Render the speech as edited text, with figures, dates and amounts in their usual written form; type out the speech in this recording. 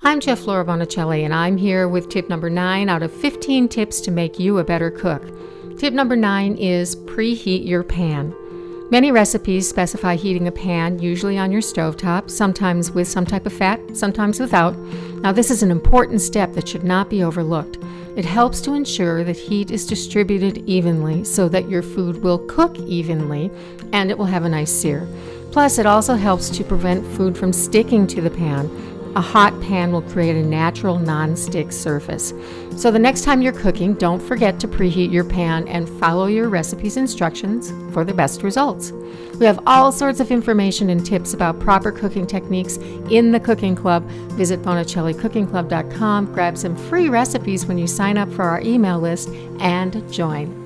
I'm Chef Laura Bonelli, and I'm here with tip number 9 out of 15 tips to make you a better cook. Tip number 9 is preheat your pan. Many recipes specify heating a pan, usually on your stovetop, sometimes with some type of fat, sometimes without. Now, this is an important step that should not be overlooked. It helps to ensure that heat is distributed evenly so that your food will cook evenly and it will have a nice sear. Plus, it also helps to prevent food from sticking to the pan. A hot pan will create a natural non-stick surface. So the next time you're cooking, don't forget to preheat your pan and follow your recipe's instructions for the best results. We have all sorts of information and tips about proper cooking techniques in the Cooking Club. Visit BonelliCookingClub.com, grab some free recipes when you sign up for our email list, and join.